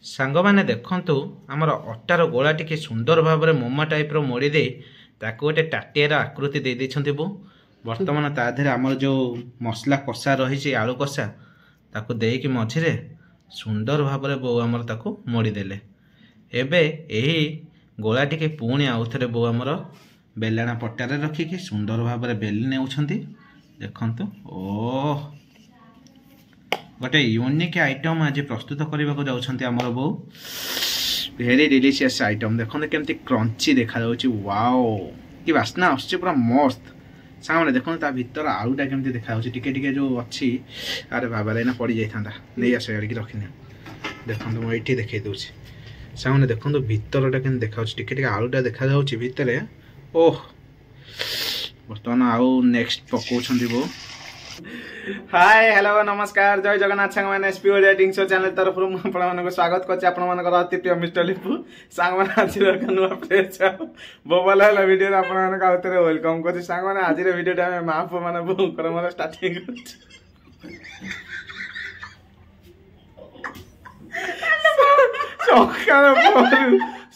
सांग मैंने देखु आमर अटार गोला टी सुंदर भाव में मोमा टाइप मोड़ी दे गोटे टाटियार आकृति दे देते बो बर्तमान ता देहरे आमर जो मसला कषा रही आलू कषा ताकू देकी मझिरे सुंदर भाव में बो आमर ताकू मोड़ीदेले एबे यही गोला टी पुणी आउ थे बो आमर बेलणा पट्टारे रखिकी सुंदर भाव में बेली नेउछंती देखंतु ओ गोटे यूनिक आइटम आज प्रस्तुत करने को जाउछंती आमर बो वेरी डिलीशियस आइटम देखते केमती क्रंची देखा जाउची वाओ कि बास्ना आछी पूरा मस्त सामने देखो ता भीतर आलूटा केमती देखा जाउची टिके टिके जो अच्छी अरे बाबा लेना पड़ी जाइथांदा नहीं आसे गाड़ी की रखिने देखंतु मो एठी देखे दोची सामने देखंतु भीतरटा केन देखा जाउची टिके टिके आलूटा देखा जाउची भीतरे ओह बर्तमान आउ नेक्स्ट पकोछंती बो हाय हेलो नमस्कार जय जगन्नाथ सांग मैंने एसपीओ रेटिंग शो चैनल तरफ आपको स्वागत करछि आपण मानकर अति प्रिय मिस्टर लिपू सांग मैंने आज नुआ प्लेस बोबल है वीडियो आपण मानक आउतरे वेलकम करछि सांग मैंने आज वीडियो टाइम माफ माने बुकर मोर स्टार्टिंग करछि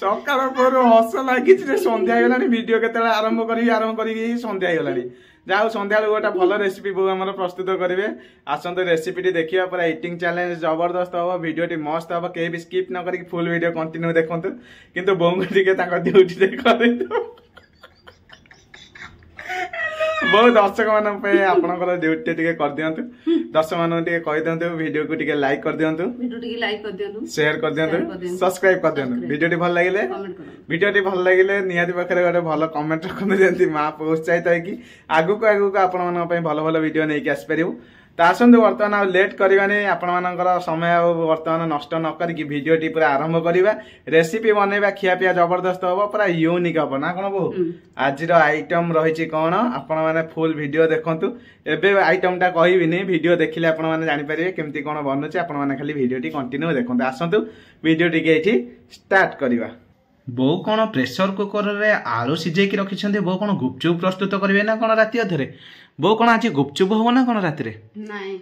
सकाळ पर हस लगी संध्या गलानी वीडियो केते आरंभ करी संध्या गलानी जाओ संध्या गोटे भल रेसिपी बो आम प्रस्तुत करेंगे आसत रेसिपी देखिए पूरा इटिंग चैलेंज जबरदस्त हम वीडियो मस्त हम कहीं भी स्किप न करी फुल वीडियो कंटिन्यू देखु किंतु बोंग ड्यूटी कर बहुत दर्शक मानक आपनकर ड्यूटी टिके कर दियंतु दर्शक मानक टिके कहि दियंतु वीडियो को टिके लाइक कर दियंतु वीडियो टिके लाइक कर दियंतु शेयर कर दियंतु सब्सक्राइब कर दियंतु वीडियो टी भल लागिले वीडियो टी भल लागिले निहाती पाखरे गोटे भल कमेंट रखन जेंति मा प्रोत्साहित है कि आगु को आपण मानक पय भल भल वीडियो नै कि आस परिबो तो आसतु बर्तमान आ लेट करवानी आपण मानकर समय बर्तमान नष्ट न करिकी वीडियो टी पूरा आरंभ करवा रेसिपी बनैबा खिया पिया जबरदस्त हम पूरा यूनिक हम ना कौन बो आज आइटम रही कौन आपण मैंने फुल वीडियो देखंतु एबे आइटम टा कहबिनी वीडियो देखिले आपण माने जानि परिबे केमती कोन बनुचे आपण माने खाली वीडियो टी कंटिन्यू देखंतु आसतु वीडियो टी एठी स्टार्ट करवा बो कौन प्रेशर कुकर रे आलू सिझेकी रखिछन्ते बो कौन गुपचुप प्रस्तुत करिवे ना कौन राति अधरे बो कौन आज गुपचुप हो ना कौन राति रे नाही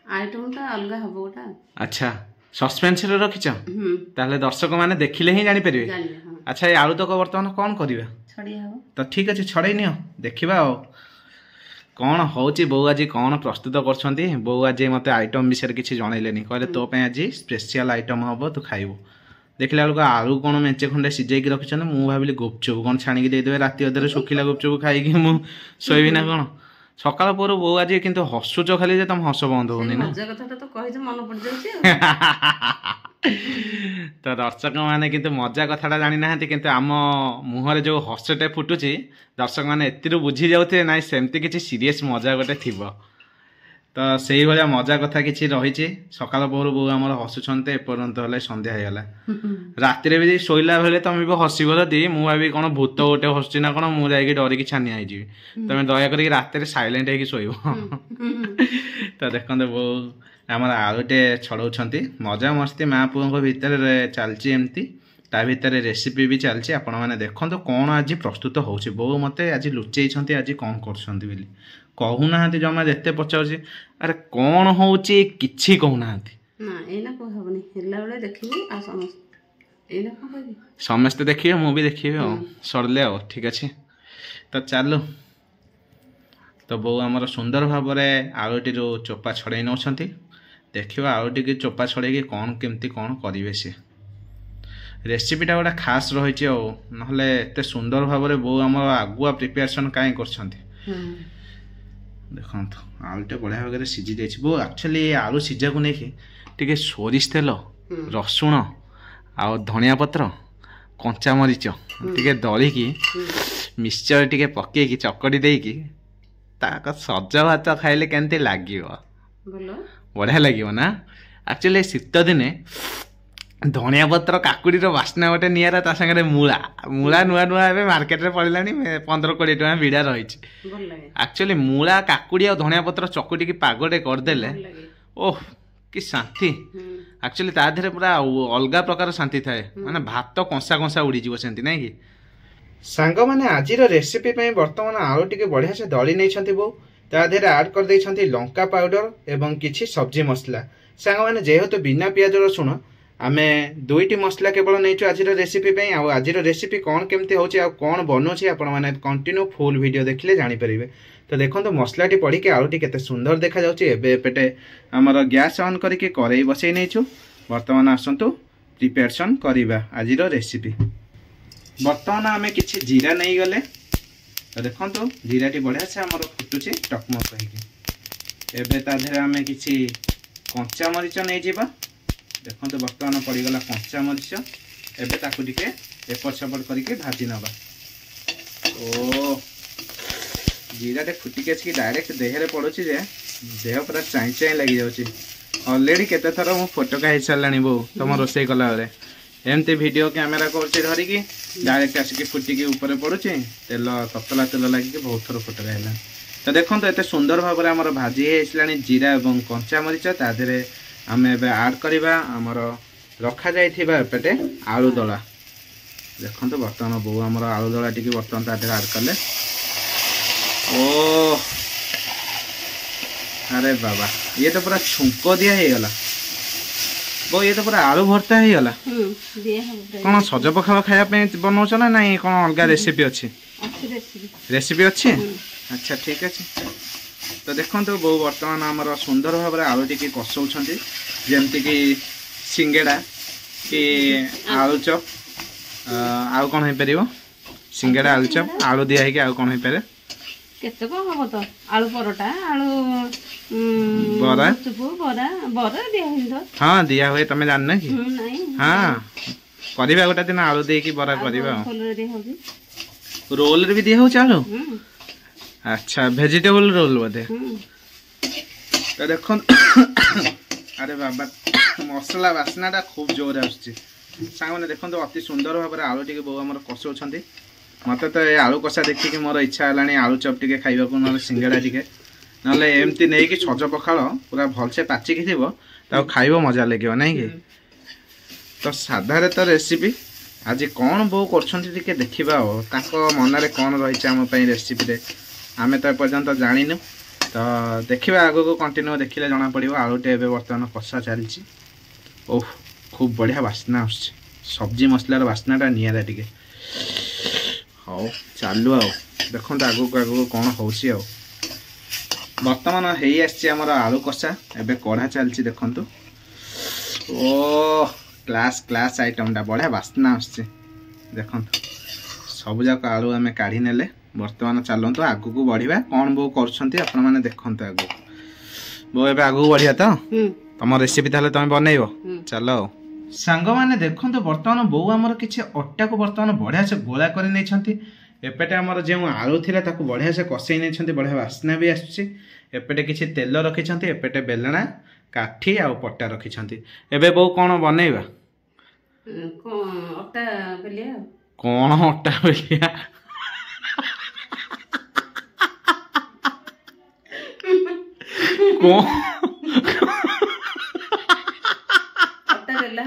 आइटम ता अलगा हबोटा अच्छा सस्पेंस रे रखिछ ताले दर्शक माने देखिले ही जानि परिबे अच्छा ये आलू तक वर्तमान कौन करिवे छड़ी हबो तो ठीक अछि छड़ै नियो देखिबा कौन होची बो आज कौन प्रस्तुत करछन्ती बो आज मते आइटम विषय किछि जणैलेनी कहले तो पे आज स्पेशल आइटम हबो तू खाइबो देखला बेलू आलू कौन मेचे खंडे सिझेकी रखिछन मु भाबिली गुपचुप कौन छाणी देदेवे राति अधरे सुखिला गुपचुप खाइकी मु सोइबी ना कौन सकाळ पर बो आज किंतु हसुच खाली जे तुम हस बंद होनी ना मजा कथा तो कहि जे मन पड़ जाउची तो दर्शक माने किंतु मजा कथाटा जानि नाहंती किंतु आम मुहरे जो हसटे फुटुची दर्शक माने एतिरु बुझी जाउथे नाइ सेमती किछि सीरियस मजा गोटे थिबो तो से भाया मजा कथा किसी रही सकाल पहर बो आम हसुंते एपर्यंत है सन्ध्या होगा राति भी शोला बेले तुम भी हसब जदि मुझे कौन भूत गोटे हसुची ना कौन मुझे डरिकी छानिया तुम दयाक राति सैलेंट हो शोब तो देखते बो आम आलुटे छड़ाऊँच मजा मस्ती माँ पुओं भितर चलती एमती ता भितर रेसिपी भी चलती आपण मैंने देखो कौन आज प्रस्तुत हो बो मत आज लुचई आज कौन कर कहूना जमा जिते पचार अरे कौन हूँ कि कहूना समस्ते देखिए मुझे देखिए सरले ठीक अच्छे तो चलो तो बो आमर सुंदर भाव में आलूटी चोपा छड़े नौ देखा आलूटी की चोपा छड़े कौन केमती कौन करेंगे सी रेसिपीटा गोटे खास रही ना एत सुंदर भाव में बो आम आगुआ प्रिपेरेसन कहीं कर देखो आलूटा बढ़िया भाग में सीझी जाइए बो एक्चुअली आलू सीझा को लेकिन टे सोरिष तेल रसुण आ धनिया पत्र कंचा मरीच टे दलिकी मिक्सचर टे पकईकी चकटी देकी सज भात खाइले केमती लगे बढ़िया लगे ना एक्चुअली शीत दिने धनिया पत्र काकुड़ी बास्ना गोटे निरा ता सागे मूला मूला नुआ नुआ मार्केट रे पड़िला 15-20 टका विड़ा रही एक्चुअली मूला काकुड़ी और धनिया पत्र चकुटी की पागटे करदेले ओह कि शांति एक्चुअली ता देहरे पूरा अलग प्रकार शांति थाए माने भात कंसा कंसा उड़ी जीव सेंती नै कि सांग माने आजिर रेसिपी पई वर्तमान आलू टिके बढ़िया से दली नै छंती बो ता देहरे ऐड कर दै छंती लंका पाउडर एवं किछि सब्जी मसला सांग माने जेहेतु बिना पियाज रसुण आमे दुईटी मसला केवल नहीं आज रेसिपी आज रेसिपी कौन केमती होची आ कौन बनौछि आपण माने कंटिन्यू फुल वीडियो देखिले जानि परिबे। तो देखो मसलाटी पड़ी के आलूटी केते सुंदर देखा जाउछि। एबे पेटे हमर गैस ऑन करके करेई बसई नेछु। वर्तमान आसंतु प्रिपरेशन करिबा आज रेसिपी। वर्तमान आमे किछि जीरा नहीं गले। तो देखो जीराटी बढ़िया से हमर फुटुछि टकमक कहिके। एबे ता धरे आमे किछि कंचा मरीच नहीं जिबा। देखो बर्तमान पड़गला कंचा मरीच। एबे ताकू टिके एपट सेपट करके भाजी नबा। ओ जीराटे फुटिक आसिक डायरेक्ट देहरे पड़ुछि जे देह पूरा चाई चाई लगी जाउछि। ऑलरेडी केते थर मु फोटो का हिसालानी बो तुम रोसई कला बेले एमती वीडियो कैमेरा करछि धरिकी डायरेक्ट आसिक फुटिक ऊपर पड़ुछि। तेल ततला तेल लगी बहुत थर फोटो हैला। तो देखो एते सुंदर भाव में आमर भाजी होइसलानी जीरा एवं कंचा मरीच। ता देहरे आमे एबे ऐड करबा आमर रखा जाइथिबा एपटे आलू दला। देखो बर्तमान बो आमर आलू दला टिके बर्तमान ता देहरे ऐड करले। ओ अरे बाबा ये तो पूरा छुंको दिया है गला। बो ये तो पूरा आलू भरता है गला। कौन सज पखाल खाया पे बनौछ ना नहीं कौन अलग रेसिपी अच्छी रेसिपी अच्छी। अच्छा ठीक अच्छे। तो देखो तो बो वर्तमान आमर सुंदर भाव में आलू टी कसौछंती जेमती कि सिंगेड़ा कि आलू चप आउ कौन हो पार सिंगेड़ा आलू चप आलू दिया है आउ कौन हो पारे केते को हबो तो आलू परोटा आलू बरा चुपू बरा बरा दिया हिंदो। हां दिया हुए तमे जान ना कि नहीं हां करबा गोटा दिन आलू दे कि बरा करबा। रोल रे भी दिया हो चालू। अच्छा वेजिटेबल रोल बोधे। तो देखो अरे बाबा मसला बास्नाटा खूब जोर आसुची। सांगने देखो अति सुंदर भाव में आलू टी बो आमर कसौछंती। मत तो ये आलू कषा देखिए मोर इच्छा है आलू चप टे खाइबा ना सिंगेड़ा टे ना एमती नहीं कि सज पखाल पूरा भलसे पाचिकी थी खाइब मजा लगे ना कि। तो साधारे तो रेसिपी आज कौन बो कर देखा मनरे कौन रही आम रेसिपी रे आमे तो पर्यंत जानिनु। तो देखा आग को कंटिन्यू देखिले जना पड़ो आलूटे बर्तमान कषा चलती। ओह खूब बढ़िया बास्ना आस सब्जी मसलार बास्नाटा निरा टे। हाँ चालू आ देखो आगक आगक कौन हो बर्तमान हो आलू कषा एबे कढ़ा चलती। देखो ओ क्लास क्लास आइटमटा बढ़िया बास्ना आस। देखो सब जाक आलू आम काढ़ी नेले। बर्तमान चलतु आगक बढ़िया कौन बो कर देखते आगक बो एबे आगक बढ़िया। तो तुम रेसिपी ताले तुम बनइबो चलो सांग माने देखो बर्तमान बो आमर किसी अट्टा को बर्तमान बढ़िया से गोला कर नहीं। एपटे आमर जो आलू थिला ताकू बढ़िया से कसई नहीं बढ़िया बास्ना भी आसुची। एपटे किसी तेल रखिंट एपटे बेलना काठी आ पट्टा रखिंट। एबे बो कौन बनइबा अट्टा बेलिया कौन अट्टा बेलिया कौन अट्टा बेला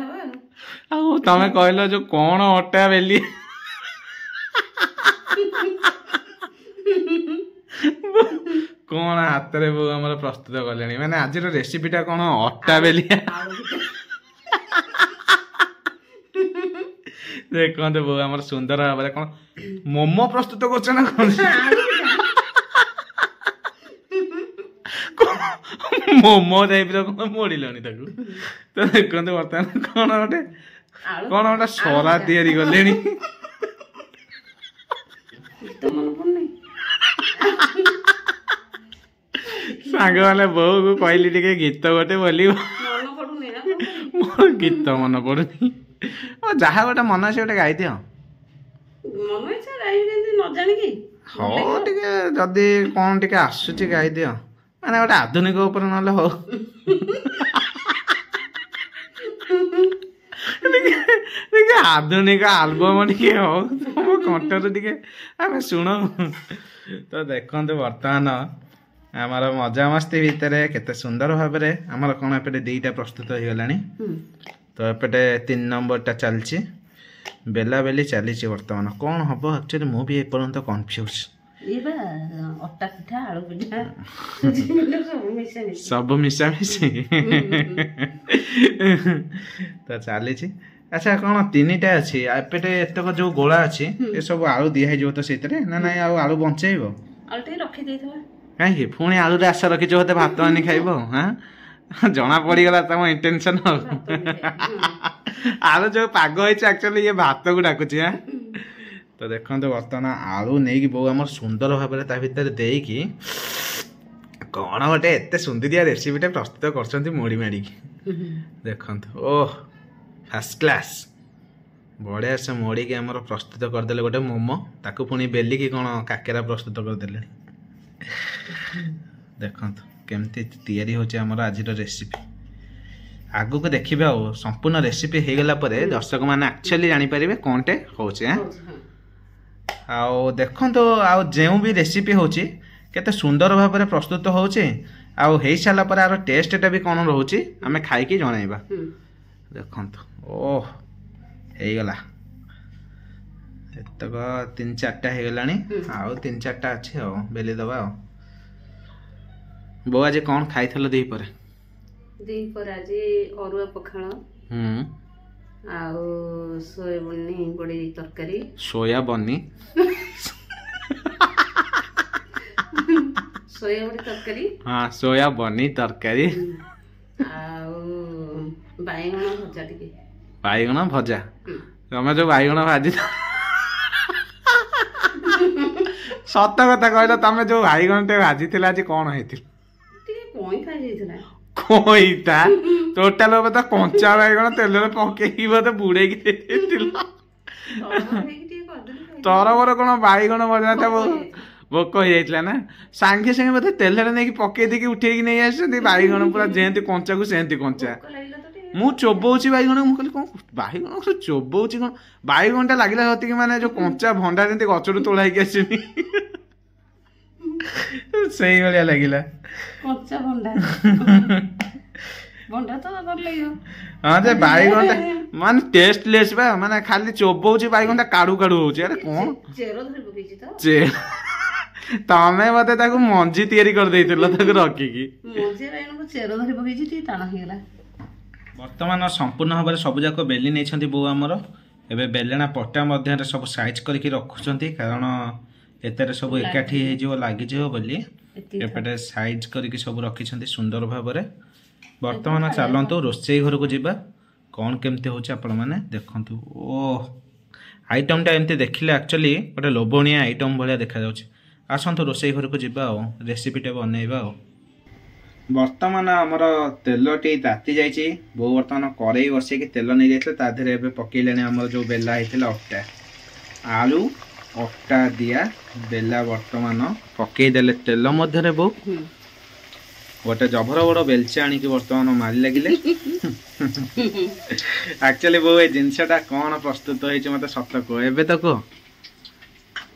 हो तमें कहल जो कौन अट्टा बेली कौन हाथ रे बो हमर प्रस्तुत कलेनी माने आज रेसिपीटा कौन अट्टा बेलिया। देखो बो हमर सुंदर भाव में कौन मोमो प्रस्तुत कर ना कौन मोमो टाइप कौन मोड़िलनी ताकू। तो देखो बर्तमान कौन गोटे कौन गोटे सरा तैयारी गले सांग मैंने बो को कहली टे गीत गोटे बोल मोर गीत मन पड़ुनी जहाँ गोटे मन से गोटे गाई दियो हाँ टे जदि कौन टे आसूची गाई दियो माने गोटे आधुनिक उपर ना हो आधुनिक आलबम टे हो तुम कंठर टे आम शुण। तो देखो बर्तमान आमर मजा मस्ती भितर केते सुंदर भाव में आमर कौन एपटे दीटा प्रस्तुत हो गलानी। तो एपटे 3 नंबरटा चलची बेला बेली चली बर्तमान कौन हम एक्चुअली मुझे एपर्यंत कन्फ्यूज ଅଟା ପିଠା ଆଳୁ ପିଠା ସୁଜି ପିଠା ସବୁ ମିଶାମିଶି ସବୁ ମିଶାମିଶି ତ ଚାଲିଛି। ଆଚ୍ଛା କ'ଣ ତିନିଟା ଅଛି ଏପଟେ ଏତକ ଯୋଉ ଗୋଳା ଅଛି ଏସବୁ ଆଳୁ ଦିଆ ହେଇଯିବ ତ ସେଇଥିରେ ନା ନାଇଁ ଆଉ ଆଳୁ ବଞ୍ଚେଇବ? ଆଳୁ ଟିକେ ରଖିଦେଇଥିବା। କାହିଁକି ପୁଣି ଆଳୁରେ ଆଶା ରଖିଛ ବୋଧେ ଭାତ ଆଣି ଖାଇବ? ହଁ ଜଣା ପଡ଼ିଗଲା ତମ ଇଣ୍ଟେନସନ୍ ଆଉ। ଆଳୁ ଯୋଉ ପାଗ ହେଇଛି ଆକ୍ଚୁଆଲି ଇଏ ଭାତକୁ ଡାକୁଛି। ହଁ ତ ଦେଖନ୍ତୁ ବର୍ତ୍ତମାନ ଆଳୁ ନେଇକି ବୋଉ ଆମର ସୁନ୍ଦର ଭାବରେ ତା ଭିତରେ ଦେଇକି କ'ଣ ଗୋଟେ ଏତେ ସୁନ୍ଦରିଆ ରେସିପିଟା ପ୍ରସ୍ତୁତ କରୁଛନ୍ତି ମୋଡ଼ି ମାଡ଼ିକି। ଦେଖନ୍ତୁ ଓହ ଫାର୍ଷ୍ଟ କ୍ଲାସ୍ ବଢ଼ିଆ ସେ ମୋଡ଼ିକି ଆମର ପ୍ରସ୍ତୁତ କରିଦେଲେ ଗୋଟେ ମୋମୋ, ତାକୁ ପୁଣି ବେଲିକି କ'ଣ କାକେରା ପ୍ରସ୍ତୁତ କରିଦେଲେ। ଦେଖନ୍ତୁ କେମିତି ତିଆରି ହେଉଛି ଆମର ଆଜିର ରେସିପି। ଆଗକୁ ଦେଖିବେ ଆଉ ସମ୍ପୂର୍ଣ୍ଣ ରେସିପି ହେଇଗଲା ପରେ ଦର୍ଶକମାନେ ଆକ୍ଚୁଆଲି ଜାଣିପାରିବେ କ'ଣଟେ ହେଉଛି। ଆଉ ଦେଖନ୍ତୁ ଆଉ ଯେଉଁ ବି ରେସିପି ହେଉଛି କେତେ ସୁନ୍ଦର ଭାବରେ ପ୍ରସ୍ତୁତ ହେଉଛି, ଆଉ ହେଇସାରିଲା ପରେ ଆର ଟେଷ୍ଟଟା ବି କ'ଣ ରହୁଛି ଆମେ ଖାଇକି ଜଣାଇବା। ଦେଖନ୍ତୁ ଓହ ହେଇଗଲା ଏତକ 3-4ଟା ହେଇଗଲାଣି, ଆଉ 3-4ଟା ଅଛି ଆଉ ବେଲି ଦେବା ଆଉ। ବୋଉ ଆଜି କ'ଣ ଖାଇଥିଲ ଦ୍ୱିପହରେ? ଦ୍ୱିପହରେ ଆଜି ଅରୁଆ ପଖାଳ ଆଉ ସୋୟାବିନ ବଡ଼ି ତରକାରୀ। ସୋୟାବନି ସୋୟାବଡ଼ି ତରକାରୀ। ହଁ ସୋୟାବନି ତରକାରୀ ଆଉ ବାଇଗଣ ଭଜା ଟିକେ। ବାଇଗଣ ଭଜା? ତମେ ଯୋଉ ବାଇଗଣ ଭାଜି ସତ କଥା କହିଲ, ତମେ ଯୋଉ ବାଇଗଣଟେ ଭାଜିଥିଲା ଆଜି କ'ଣ ହେଇଥିଲା? ଟିକେ କଇଁଥା ହେଇଯାଇଥିଲା। କଇଁଥା? ଟୋଟାଲ ତ କଞ୍ଚା ବାଇଗଣ ତେଲରେ ପକେଇକି ବୋଧେ ବୁଡେଇକି ଦେଇଥିଲ। ତରବର କ'ଣ ବାଇଗଣ ଭଜାଟା ଭୋକ ହେଇଯାଇଥିଲା ନା? ସାଙ୍ଗେ ସାଙ୍ଗେ ବୋଧେ ତେଲରେ ନେଇକି ପକେଇ ଦେଇକି ଉଠେଇକି ନେଇ ଆସିଛନ୍ତି ବାଇଗଣ, ପୁରା ଯେମିତି କଞ୍ଚାକୁ ସେମିତି କଞ୍ଚା। ମୁଁ ଚୋବଉଛି ବାଇଗଣ, ମୁଁ କହିଲି କ'ଣ ବାଇଗଣ ଚୋବଉଛି କ'ଣ? ବାଇଗଣଟା ଲାଗିଲା ସେତିକି ମାନେ ଯୋଉ କଞ୍ଚା ଭଣ୍ଡା ଯେମିତି ଗଛରୁ ତୋଳା ହେଇକି ଆସିନି ସେଇଭଳିଆ ଲାଗିଲା। କଞ୍ଚା ଭଣ୍ଡା ଭଣ୍ଡା ତ ଭଲ ଲାଗିବ। ହଁ ଯେ ବାଇଗଣଟା ମାନେ ଟେଷ୍ଟଲେସ୍ ବା, ମାନେ ଖାଲି ଚୋବଉଛି ବାଇଗଣଟା କାଡୁ କାଡୁ ହଉଛି। ଆରେ କ'ଣ ଚେର ଧରି ପକେଇଛି ତ? ତମେ ବୋଧେ ତାକୁ ମଞ୍ଜି ତିଆରି କରିଦେଇଥିଲ ତାକୁ ରଖିକି। ମଞ୍ଜି ବାଇଗଣକୁ ଚେର ଧରି ପକେଇଛି, ଟିକେ ଟାଣ ହେଇଗଲା। ବର୍ତ୍ତମାନ ସମ୍ପୂର୍ଣ୍ଣ ଭାବରେ ସବୁ ଯାକ ବେଲି ନେଇଛନ୍ତି ବୋଉ ଆମର। ଏବେ ବେଲଣା ପଟା ମଧ୍ୟରେ ସବୁ ସାଇଜ୍ କରିକି ରଖୁଛନ୍ତି, କାରଣ ଏଥିରେ ସବୁ ଏକାଠି ହେଇଯିବ ଲାଗିଯିବ ବୋଲି ଏପଟେ ସାଇଜ୍ କରିକି ସବୁ ରଖିଛନ୍ତି ସୁନ୍ଦର ଭାବରେ। ବର୍ତ୍ତମାନ ଚାଲନ୍ତୁ ରୋଷେଇ ଘରକୁ ଯିବା, କ'ଣ କେମିତି ହେଉଛି ଆପଣମାନେ ଦେଖନ୍ତୁ। ଓହ ଆଇଟମ୍ଟା ଏମିତି ଦେଖିଲେ ଆକ୍ଚୁଆଲି ଗୋଟେ ଲୋଭଣୀୟ ଆଇଟମ୍ ଭଳିଆ ଦେଖାଯାଉଛି। ଆସନ୍ତୁ ରୋଷେଇ ଘରକୁ ଯିବା ଆଉ ରେସିପିଟା ବନେଇବା ଆଉ। ବର୍ତ୍ତମାନ ଆମର ତେଲଟି ତାତି ଯାଇଛି। ବୋଉ ବର୍ତ୍ତମାନ କରେଇ ବସେଇକି ତେଲ ନେଇଯାଇଥିଲେ, ତା ଦେହରେ ଏବେ ପକେଇଲେଣି ଆମର ଯେଉଁ ବେଲା ହେଇଥିଲା ଅଟା। ଆଳୁ ଅଟା ଦିଆ ବେଲା ବର୍ତ୍ତମାନ ପକେଇଦେଲେ ତେଲ ମଧ୍ୟରେ। ବୋଉ ଗୋଟେ ଜବର ବଡ଼ ବେଲଚା ଆଣିକି ବର୍ତ୍ତମାନ ମାରି ଲାଗିଲେ। ଆକ୍ଚୁଆଲି ବୋଉ ଏ ଜିନିଷଟା କ'ଣ ପ୍ରସ୍ତୁତ ହେଇଛି ମୋତେ ସତ କୁହ, ଏବେ ତ କୁହ।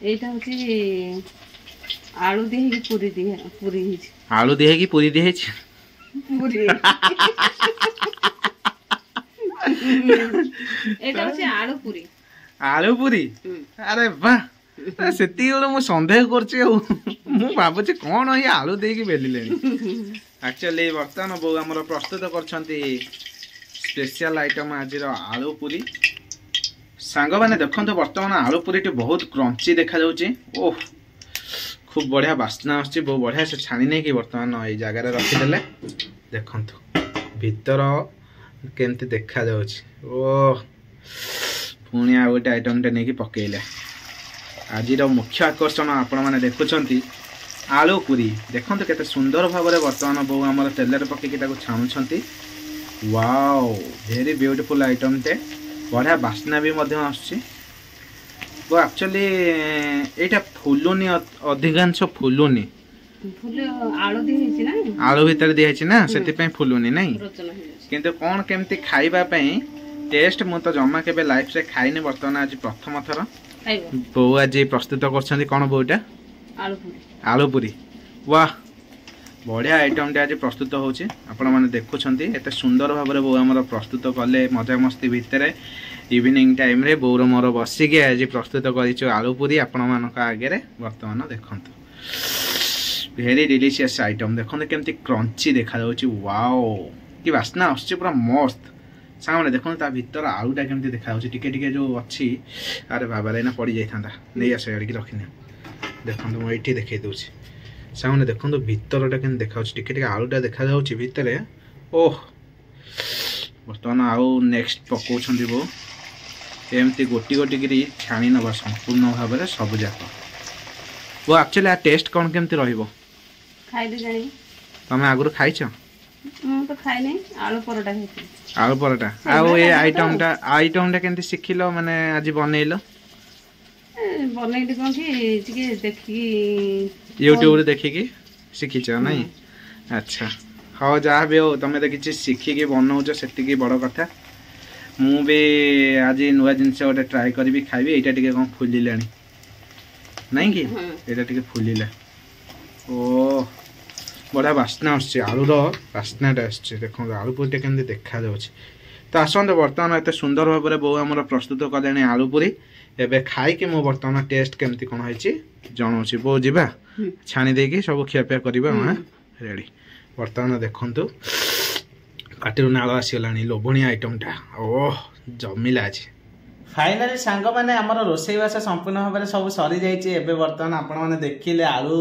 ଏଇଟା ହେଉଛି ଆଳୁ ଦିଆ ହେଇକି ପୁରୀ ହେଇଛି। ଆଳୁ ଦିଆ ହେଇକି ପୁରୀ ଦିଆ ହେଇଛି? ଏଇଟା ହେଉଛି ଆଳୁ ପୁରୀ। ଆଳୁ ପୁରୀ? ଆରେ ବାଃ, ସେତିକି ବେଳେ ମୁଁ ସନ୍ଦେହ କରୁଛି ଆଉ, ମୁଁ ଭାବୁଛି କ'ଣ ଏଇ ଆଳୁ ଦେଇକି ବେଲିଲେଣି। ଆକ୍ଚୁଆଲି ବର୍ତ୍ତମାନ ବୋଉ ଆମର ପ୍ରସ୍ତୁତ କରିଛନ୍ତି ସ୍ପେଶିଆଲ ଆଇଟମ୍ ଆଜିର ଆଳୁ ପୁରୀ। ସାଙ୍ଗମାନେ ଦେଖନ୍ତୁ ବର୍ତ୍ତମାନ ଆଳୁ ପୁରୀଟି ବହୁତ କ୍ରଞ୍ଚି ଦେଖାଯାଉଛି। ଓହ খুব বঢ়িয়া বাস্না আসছে। বহু বঢ়িয়া সে ছানি নেই কি বর্তমান এই জায়গায় রখিদেলে। দেখন্তু ভিতর কেমতি দেখা যাচ্ছে। ও পুଣି ଆଉ ଗୋଟେ ଆଇଟମ୍ଟେ ନେଇକି ପକେଇଲେ। ଆଜିର ମୁଖ୍ୟ ଆକର୍ଷଣ ଆପଣମାନେ ଦେଖୁଛନ୍ତି ଆଳୁ ପୁରୀ। ଦେଖନ୍ତୁ କେତେ ସୁନ୍ଦର ଭାବରେ ବର୍ତ୍ତମାନ ବୋଉ ଆମର ତେଲରେ ପକେଇକି ତାକୁ ଛାଣୁଛନ୍ତି। ୱାଓ ଭେରି ବ୍ୟୁଟିଫୁଲ୍ ଆଇଟମ୍ଟେ, ବଢ଼ିଆ ବାସ୍ନା ବି ମଧ୍ୟ ଆସୁଛି। वो एक्चुअली एटा फुलुनी अधिकांश फुलुनी आलू भितर दिखाई ना से फुलुनी ना किंतु कौन केमती खाइबा टेस्ट मु तो जमा के लाइफ से खाइनी। बर्तमान आज प्रथम थर बो आज प्रस्तुत कर कौन बोटा आलू पूरी। वाह बढ़िया आइटम टे आज प्रस्तुत होची। आपण माने देखुछंती एते सुंदर भाव बो आमर प्रस्तुत कले मजा मस्ती भितर इवनिंग टाइम रे बोर मोर बसिके आज प्रस्तुत करिछु आलू पूरी आपण मानक आगे बर्तमान देखंतु। भेरी डिलीशियस आइटम देखते केमती क्रंची देखा वाओ कि बास्ना आसुची पूरा मस्त सामने देखो ता भीतर आलूटा केमती देखा टिके जो अच्छी अरे बाबा एना पड़ जाता नहीं आस आड़िकी रखिनी देखो मुझे ये देखे दूसरी सामने देखो भीतरटा के देखा टिके आलूटा देखा भितर ओह बर्तमान आउ नेक्स्ट पकाउछंती बो एमती गोटी गोटी करी छाणी नबा संपूर्ण भाव में सब जाक वो एक्चुअली आ टेस्ट कौन केमती रहिबो खाइले जानी तमे आगुर खाइछ ମୁଁ ତ ଖାଇନି ଆଳୁ ପରଟା ଖାଇଥିଲି आलू पराठा आउ ए आइटमटा केमती शिखिलो माने आज बनैलो ବନେଇଲି କ'ଣ କି ଟିକେ ଦେଖିକି यूट्यूब रे देखिकी शिखिछ नहीं अच्छा हाँ जहाँ भी हो तुम तो किसी शिखिकी बनाऊच से बड़ कथा मु भी आज नुआ जिनस गोटे ट्राए करी खाइबी यहाँ टे कौन फुलिला नहीं कि यहाँ टे फुलिला ओ बढ़िया बास्ना आसुच्छे आलूर बास्नाटा आसुच्छे देखो आलू पूरी केमती देखा तो आसते बर्तमान एत सुंदर भाव में बो आम प्रस्तुत कले आलू पूरी एबे खाई मो बर्तमान टेस्ट केमती कौन है जनाऊँ बो जा छाणी देकी सब खियापिया करवा रेडी बर्तमान देखु काटिरु नाल आसीगला लोभणीय आइटमटा ओह जमिला आज फाइनाली सांग मैंने आम रोसईवास संपूर्ण भाव में सब सरी जाइए बर्तमान आपण मैंने देखिले आलू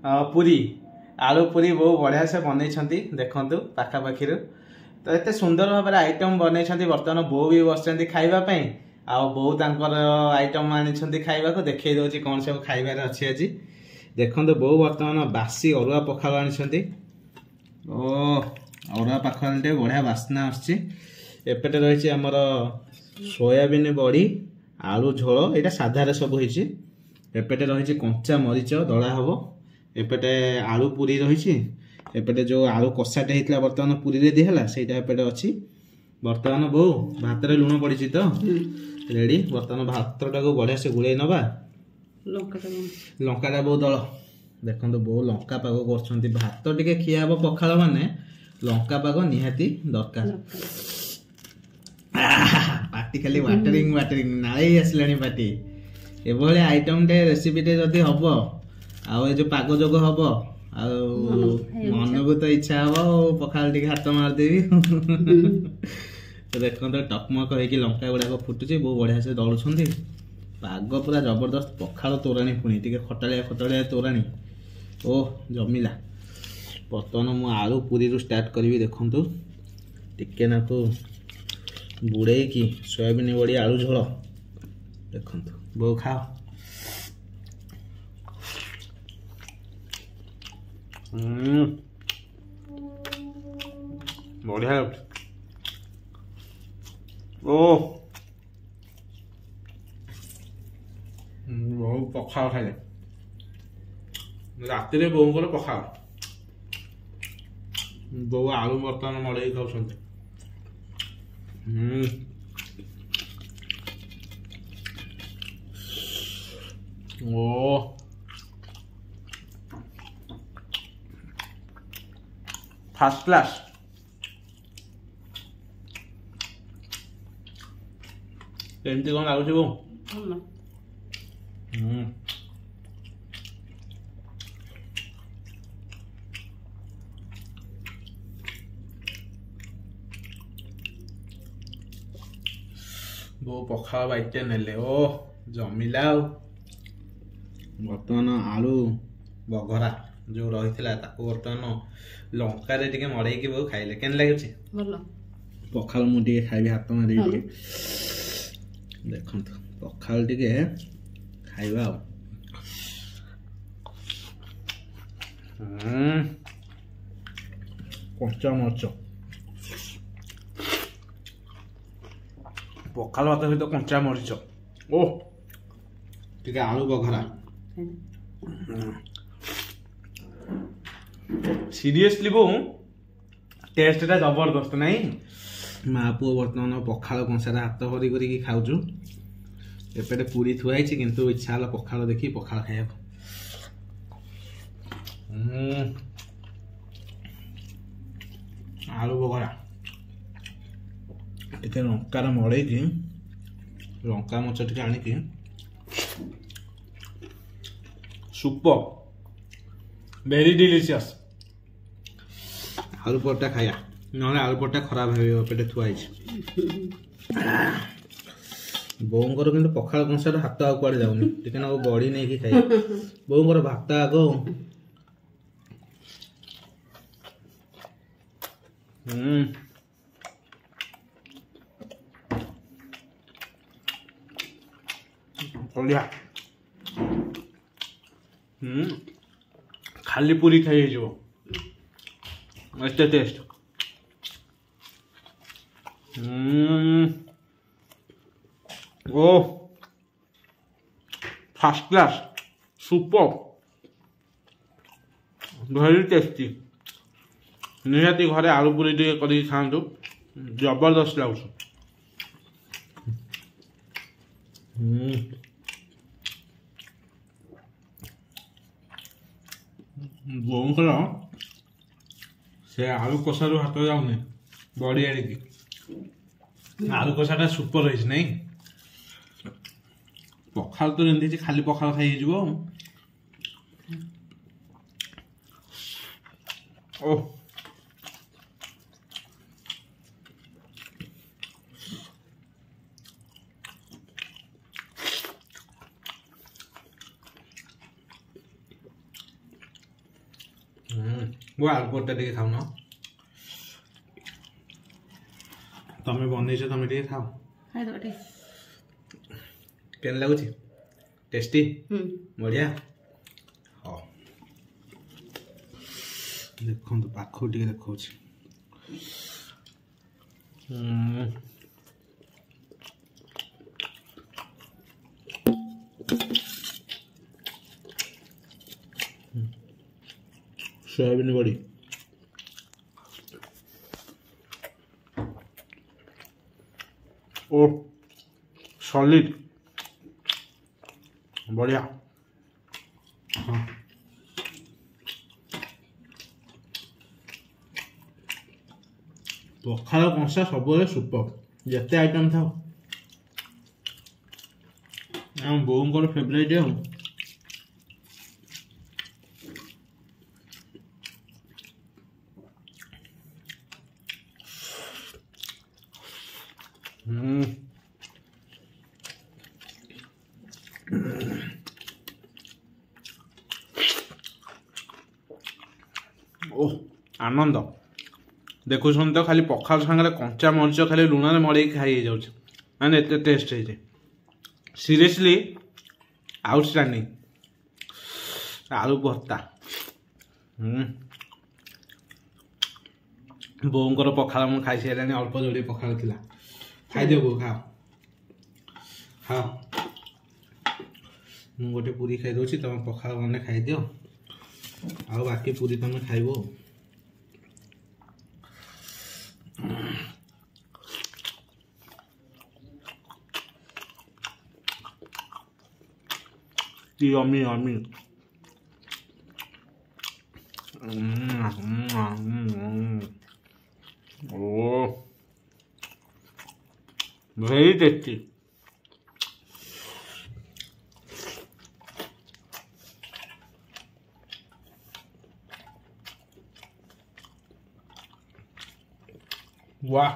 पूरी बहु बढ़िया से बनई देखु पाखापाखि तो एत सुंदर भाव में आइटम बनई बर्तमान बो भी बस खावाई आउ बो आइटम आनी खावा को देखई दौर कौन सब खाइबार अच्छी आज देखो बो बर्तमान बासी अरुआ पखाल आनी ओ अरुआ पखाल टे बढ़िया बास्ना आसपटे रही आमर सोयाबीन बड़ी आलू झोल यहाँ साधारे सब होती एपटे रही कंचा मरीच दला हम एपटे आलू पूरी रही एपटे जो आलू कषाटे होता बर्तमान पूरी रे दिहला सेटा एपटे अच्छी बर्तमान बो भात रे लुण पड़ी तो रेडी बर्तमान भातटा को बढ़िया से गुड़े नवा लंका बो दल देखो बो लंका पाग कर भात टिके खिया हम पखाल माने लंका पाग निहाती दरकार पार्टी खाली वाटरिंग वाटरिंग नाई आसलानी पार्टी एभली आइटम टे रेसिपी टे जदि हम आउ जो पाग जोग हम मन को तो इच्छा हम पखाल टिके हाथ मारदेवी तो देखो टकमक हो लंका गुड़ाक फुटुची बहुत बढ़िया से दलुंट पाग पूरा जबरदस्त पखाल तोराणी पुणी टे खटालिया खटालिया तोराणी ओह जमिला बर्तमान मु आलू पूरी स्टार्ट करी देखु टिके नाकु बुड़े की सोयाबीन बड़ी आलू झोल देखु बो खाओ बढ़िया ओ बहुत पखाल खाइले राति बोर पखाल बो आलू बर्तमान मड़े खाऊ ओ फर्स्ट क्लास एमती कौन लगुच बो बो पखाल बाइटे नेले ओ जमिला बर्तमान आलू बघरा जो रही बर्तमान लंका टे मड़े बो खाइले केन लगे पखाल मुझे खाइबी हाथ मारी देखो पखाल टे खाइबा कंचा मरच पखाल भात सहित कंचा मरीच ओ टे आलू बघरा सीरियसली बो टेस्टा जबरदस्त नहीं माँ पुओ बर्तमान पखाल कंसा हाथ भरी कर खाऊचु एपटे पूरी थुआई किंतु इच्छा है पखाल देखी पखाल खाया आलू बघरा टे लंकार मड़े लंका मच टे आनिकी सुपर वेरी डिलीशियस आलू परोटा खाया ना आलू परोटा खराब हो पेटे थुआई बोंगर कि पखाल कंसार हाथ आ कुआड़े जाऊनी टे ना बड़ी नहीं कि खाई बोंगर भात आग बढ़िया खाली पूरी खाई हो टेस्ट ओ first class super very tasty निहाती घरे आलू पूरी टे कर खातु जबरदस्त लगुच बोंकर से आलू कषारू हाथ जाऊनी बड़ी आड़िकी आलू कषाटा सुपर रही नहीं पखाल तो रही खाली पखाल खाई ओ वो आलू परोटा टे खाऊ न तमें बनईछ तमें टे खाओ केन लगुच टेस्टी बढ़िया हाँ देखो पाख टे देखा सोयाबीन बड़ी ओ सॉलिड बढ़िया हाँ पखाल कंसा सब सुपर जिते आइटम था बोर फेवरेट है ओ आनंद देखु तो खाली पखाल सांगे कंचा मरीच खाली लुण मड़े खाई जाने एत टेस्ट है सीरियसली आउटस्टैंडिंग आलू भर्ता बोंकर पखाल मुझे खाई सारे अल्प जोड़े पखाल थी खाई बो खाओ हाँ मुझे गोटे पूरी खाई दूसरी तुम पखाल मैंने खाई दियो आ बाकी पूरी तुम खाइबो यम्मी यम्मी ओ वेरी टेस्टी वाह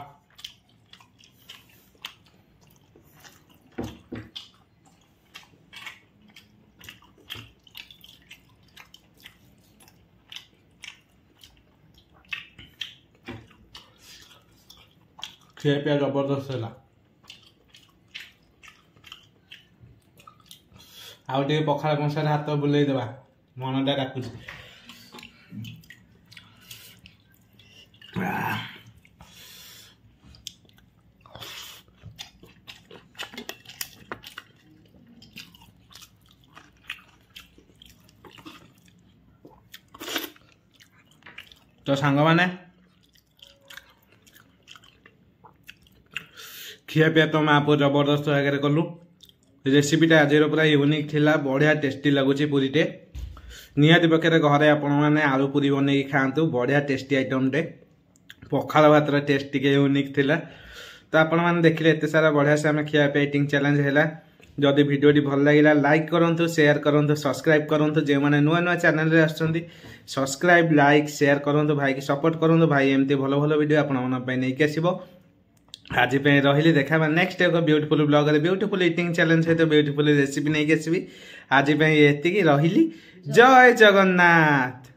खिया पिया जबरदस्त है आउ पखाल कंसार हाथ बुले देवा मनटा डाकुच तो सांग माने खिया पिया तो माँ पुओ जबरदस्त आगे कलु रेसीपीटा आज पूरा यूनिक थिला बढ़िया टेस्टी लगुच पूरीटे निहाती पक्षे घरे आपण मैंने आलू पूरी बनई खातु बढ़िया टेस्टी आइटम टे पखाल भातर टेस्ट टी यूनिक थिला तो आपण मैंने देखिले एत सारा बढ़िया से आम खिया पे इटिंग चैलेंज है जदि भिडियोटी भल लगे लाइक करूँ शेयर करूँ सब्सक्राइब करूँ जो मैंने नुआ नुआ चैनल आसुँच सब्सक्राइब लाइक शेयर करूँ भाई की सपोर्ट करूँ भाई एमती भल भल वीडियो आपके आसो आज रही देखा नेक्स्ट एक beautiful blog beautiful eating challenge सहित ब्यूटीफुल रेसिपी नहीं आसबि आज ये रही जय जगन्नाथ।